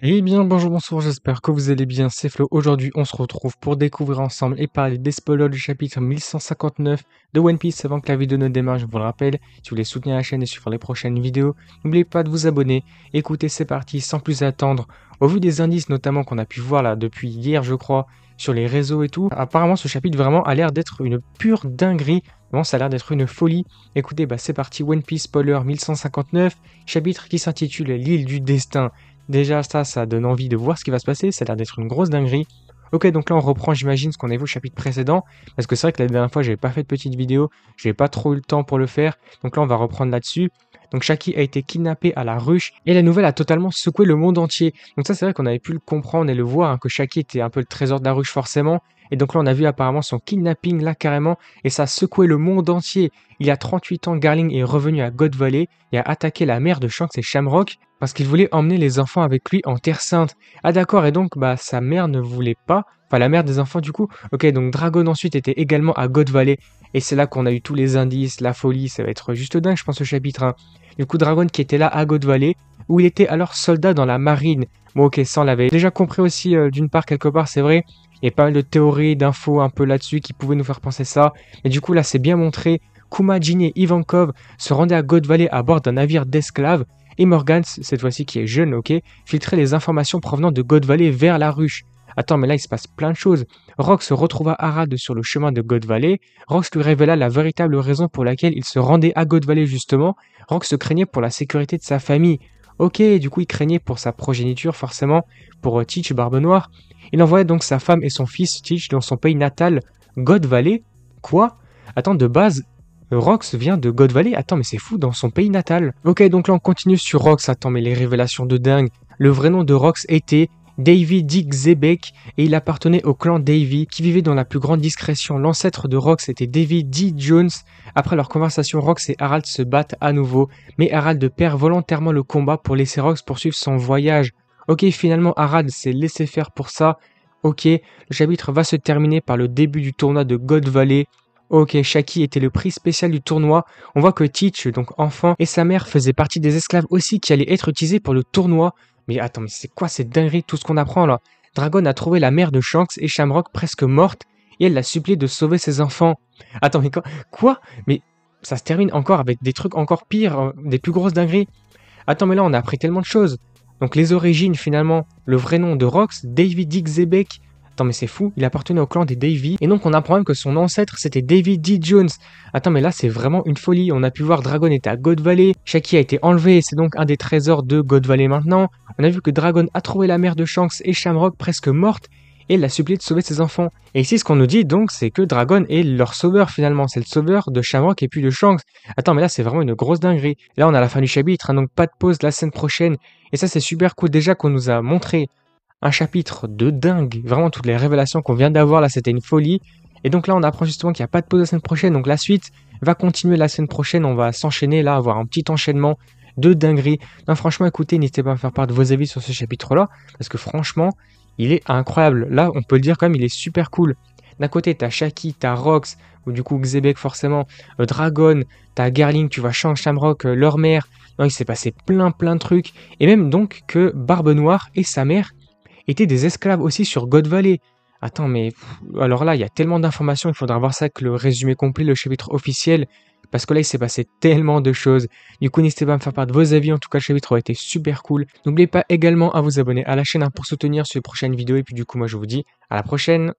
Eh bien, bonjour, bonsoir, j'espère que vous allez bien, c'est Flo. Aujourd'hui, on se retrouve pour découvrir ensemble et parler des spoilers du chapitre 1159 de One Piece. Avant que la vidéo ne démarre, je vous le rappelle, si vous voulez soutenir la chaîne et suivre les prochaines vidéos, n'oubliez pas de vous abonner. Écoutez, c'est parti, sans plus attendre. Au vu des indices, notamment qu'on a pu voir là depuis hier, je crois, sur les réseaux et tout, apparemment, ce chapitre vraiment a l'air d'être une pure dinguerie. Vraiment, ça a l'air d'être une folie. Écoutez, c'est parti, One Piece spoiler 1159, chapitre qui s'intitule L'île du destin. Déjà, ça donne envie de voir ce qui va se passer. Ça a l'air d'être une grosse dinguerie. Ok, donc là, on reprend, j'imagine, ce qu'on a vu au chapitre précédent. Parce que c'est vrai que la dernière fois, j'avais pas fait de petite vidéo. J'avais pas trop eu le temps pour le faire. Donc là, on va reprendre là-dessus. Donc Shaki a été kidnappé à la ruche. Et la nouvelle a totalement secoué le monde entier. Donc ça, c'est vrai qu'on avait pu le comprendre et le voir, hein, que Shaki était un peu le trésor de la ruche, forcément. Et donc là, on a vu apparemment son kidnapping, là, carrément. Et ça a secoué le monde entier. Il y a 38 ans, Garling est revenu à God Valley et a attaqué la mère de Shanks et Shamrock parce qu'il voulait emmener les enfants avec lui en Terre Sainte. Ah d'accord, et donc sa mère ne voulait pas, enfin la mère des enfants du coup. Ok, donc Dragon ensuite était également à God Valley, et c'est là qu'on a eu tous les indices, la folie, ça va être juste dingue je pense ce chapitre 1. Du coup Dragon qui était là à God Valley, où il était alors soldat dans la marine. Bon ok, ça on l'avait déjà compris aussi d'une part quelque part c'est vrai, il y a pas mal de théories, d'infos un peu là-dessus qui pouvaient nous faire penser ça, mais du coup là c'est bien montré. Kuma, Ginny et Ivankov se rendaient à God Valley à bord d'un navire d'esclaves, et Morgans, cette fois-ci qui est jeune, ok, filtrait les informations provenant de God Valley vers la ruche. Attends, mais là il se passe plein de choses. Rox retrouva Harald sur le chemin de God Valley. Rox lui révéla la véritable raison pour laquelle il se rendait à God Valley justement. Rox se craignait pour la sécurité de sa famille. Ok, du coup il craignait pour sa progéniture forcément, pour Teach Barbe Noire. Il envoya donc sa femme et son fils Teach dans son pays natal, God Valley. Quoi? Attends, de base, Rox vient de God Valley. Attends, mais c'est fou, dans son pays natal. Ok, donc là on continue sur Rox. Attends, mais les révélations de dingue. Le vrai nom de Rox était Davy Dick Zebek et il appartenait au clan Davy qui vivait dans la plus grande discrétion. L'ancêtre de Rox était Davy D. Jones. Après leur conversation, Rox et Harald se battent à nouveau, mais Harald perd volontairement le combat pour laisser Rox poursuivre son voyage. Ok, finalement Harald s'est laissé faire pour ça. Ok, le chapitre va se terminer par le début du tournoi de God Valley. Ok, Shaki était le prix spécial du tournoi. On voit que Teach, donc enfant, et sa mère faisaient partie des esclaves aussi qui allaient être utilisés pour le tournoi. Mais attends, mais c'est quoi cette dinguerie, tout ce qu'on apprend là? Dragon a trouvé la mère de Shanks et Shamrock presque morte, et elle l'a supplié de sauver ses enfants. Attends, mais quoi? Mais ça se termine encore avec des trucs encore pires, des plus grosses dingueries. Attends, mais là on a appris tellement de choses. Donc les origines finalement, le vrai nom de Rox, Davy Dick Zebek. Attends, mais c'est fou, il appartenait au clan des Davy. Et donc on apprend même que son ancêtre c'était Davy D. Jones. Attends, mais là c'est vraiment une folie. On a pu voir Dragon était à God Valley, Shaki a été enlevé et c'est donc un des trésors de God Valley maintenant. On a vu que Dragon a trouvé la mère de Shanks et Shamrock presque morte et l'a supplié de sauver ses enfants. Et ici ce qu'on nous dit donc c'est que Dragon est leur sauveur finalement. C'est le sauveur de Shamrock et puis de Shanks. Attends, mais là c'est vraiment une grosse dinguerie. Là on a la fin du chapitre, hein, donc pas de pause la semaine prochaine. Et ça c'est super cool déjà qu'on nous a montré un chapitre de dingue. Vraiment, toutes les révélations qu'on vient d'avoir là, c'était une folie. Et donc là, on apprend justement qu'il n'y a pas de pause la semaine prochaine. Donc la suite va continuer la semaine prochaine. On va s'enchaîner là, avoir un petit enchaînement de dinguerie. Non, franchement, écoutez, n'hésitez pas à me faire part de vos avis sur ce chapitre-là. Parce que franchement, il est incroyable. Là, on peut le dire quand même, il est super cool. D'un côté, t'as Shaki, t'as Rox, ou du coup Xebec forcément, Dragon, t'as Garling, tu vois Shamrock, leur mère. Non, il s'est passé plein de trucs. Et même donc que Barbe Noire et sa mère étaient des esclaves aussi sur God Valley. Attends, mais alors là, il y a tellement d'informations, il faudra voir ça avec le résumé complet, le chapitre officiel, parce que là, il s'est passé tellement de choses. Du coup, n'hésitez pas à me faire part de vos avis, en tout cas, le chapitre a été super cool. N'oubliez pas également à vous abonner à la chaîne, hein, pour soutenir sur les prochaines vidéos, et puis du coup, moi, je vous dis à la prochaine.